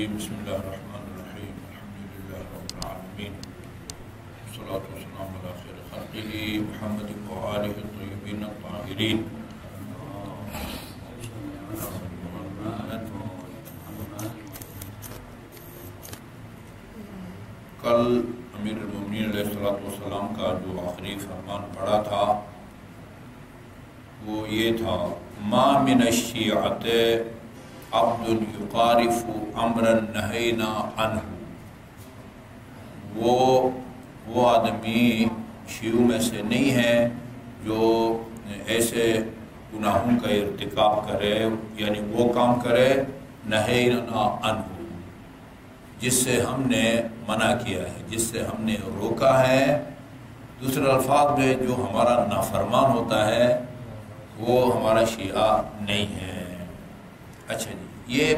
الرجیم بسم اللہ الرحمن الرحیم الحمدللہ رب العالمین والصلاة والسلام علی خیر خلقہ محمد وآلہ الطیبین الطاہرین. کل امیر المومنین علیہ السلام کا جو آخری فرمان پڑھا تھا وہ یہ تھا: ما من الشیعۃ عبد یقارف امرا نہینا عنہ. وہ آدمی شیعوں میں سے نہیں ہے جو ایسے گناہوں کا ارتکاب کرے، یعنی وہ کام کرے نہینا عنہ، جس سے ہم نے منع کیا ہے، جس سے ہم نے روکا ہے. دوسرے الفاظ میں جو ہمارا نافرمان ہوتا ہے وہ ہمارا شیعہ نہیں ہے. اچھا جی، یہ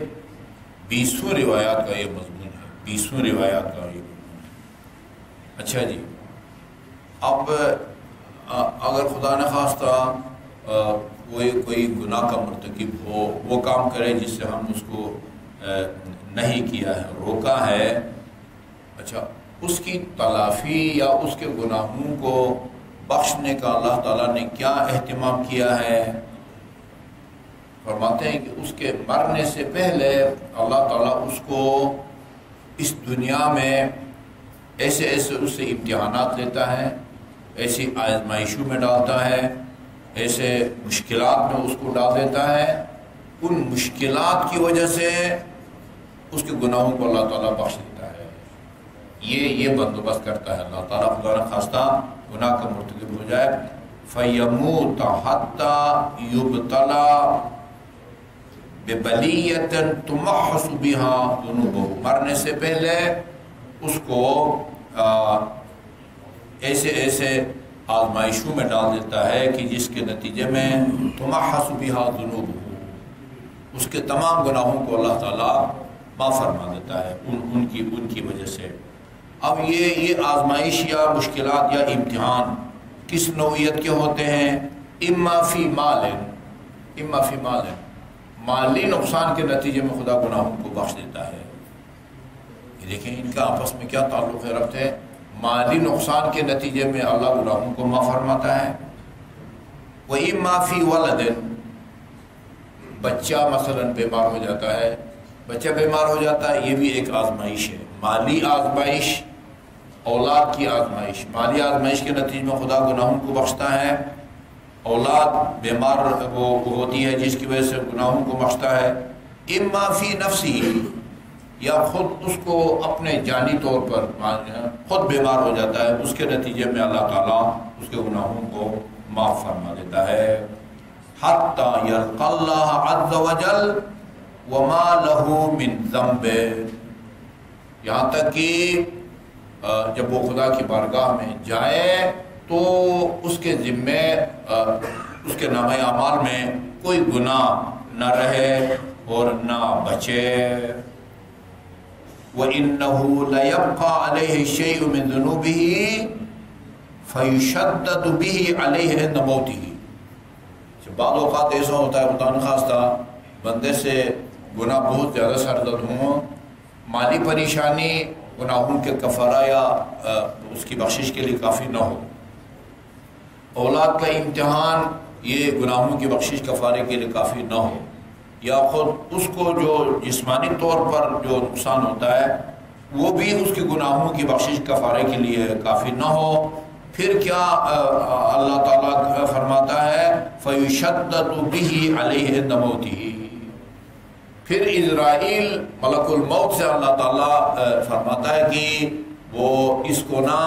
20 روایات کا یہ مضمون ہے، 20 روایات کا یہ مضمون ہے. اچھا جی، اب اگر خدا نخواستہ کوئی گناہ کا مرتکب ہو، وہ کام کرے جس سے ہم اس کو نہیں کیا ہے، روکا ہے، اچھا، اس کی تلافی یا اس کے گناہوں کو بخشنے کا اللہ تعالیٰ نے کیا اہتمام کیا ہے؟ فرماتے ہیں کہ اس کے مرنے سے پہلے اللہ تعالیٰ اس کو اس دنیا میں ایسے اس سے امتحانات لیتا ہے، ایسی آزمائشوں میں ڈالتا ہے، ایسے مشکلات میں اس کو ڈال دیتا ہے. ان مشکلات کی وجہ سے اس کے گناہوں کو اللہ تعالیٰ بخش دیتا ہے. یہ بندوبست کرتا ہے اللہ تعالیٰ. خدا نہ خواستہ گناہ کا مرتکب ہو جائے، فَيَمُوتَ حَتَّى يُبْتَلَى بِبَلِيَّةٍ تُمَحَّصُ بِهَا ذُنُوبُهُ. مرنے سے پہلے اس کو ایسے آزمائشوں میں ڈال دیتا ہے کہ جس کے نتیجے میں تُمَحَّصُ بِهَا ذُنُوبُهُ، اس کے تمام گناہوں کو اللہ تعالیٰ معاف فرما دیتا ہے ان کی وجہ سے. اب یہ آزمائش یا مشکلات یا امتحان کس نوعیت کے ہوتے ہیں؟ اما فی مال، مالی نقصان کے نتیجے میں خدا گناہوں کو بخش دیتا ہے. یہ دیکھیں ان کا آپس میں کیا تعلق ہے، ربط ہے. مالی نقصان کے نتیجے میں اللہ گناہوں کو معاف فرماتا ہے. وہ اما فی ولد، بچہ مثلا بیمار ہو جاتا ہے، بچہ بیمار ہو جاتا ہے، یہ بھی ایک آزمائش ہے، مالی آزمائش، اولاد کی آزمائش. مالی آزمائش کے نتیجے میں خدا گناہوں کو بخشتا ہے. اولاد بیمار وہ ہوتی ہے جس کی وجہ سے گناہوں کو بخشتا ہے. اما فی نفسی، یا خود اس کو اپنے جانی طور پر خود بیمار ہو جاتا ہے، اس کے نتیجے میں اللہ تعالیٰ اس کے گناہوں کو معاف فرما دیتا ہے. حتی یلقی اللہ عز وجل وما لہ من ذنب، یہاں تک کہ جب وہ خدا کی بارگاہ میں جائے تو اس کے ذمے اس کے نامہ اعمال میں کوئی گناہ نہ رہے اور نہ بچے. وَإِنَّهُ لَيَبْقَى عَلَيْهِ شَيْءٌ مِّن ذُنُوبِهِ فَيُشَدَّدُ بِهِ عَلَيْهِ عِنْدَ مَوْتِهِ. بعض اوقات ایسا ہوتا ہے خدا نخواستہ بندے سے گناہ بہت زیادہ سرزد ہوں، مالی پریشانی گناہوں کے کفارہ یا اس کی بخشش کے لیے کافی نہ ہو، اولاد کا امتحان یہ گناہوں کی بخشش کفارے کے لیے کافی نہ ہو، یا خود اس کو جو جسمانی طور پر جو نقصان ہوتا ہے وہ بھی اس کے گناہوں کی بخشش کفارے کے لیے کافی نہ ہو، پھر کیا اللہ تعالیٰ فرماتا ہے فَيُشَدَّدُ بِهِ عَلَيْهِ عِنْدَ مَوْتِهِ. پھر اسرائیل ملک الموت سے اللہ تعالیٰ فرماتا ہے کہ وہ اس کو نہ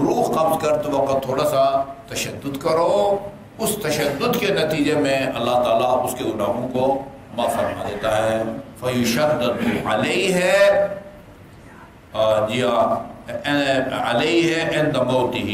روح قبض کرتے وقت تھوڑا سا تشدد کرو. اس تشدد کے نتیجے میں اللہ تعالیٰ اس کے گناہوں کو معاف فرما دیتا ہے. فَيُشَدَّدُ عَلَيْهِ عَلَيْهِ عِنْدَ مَوْتِهِ.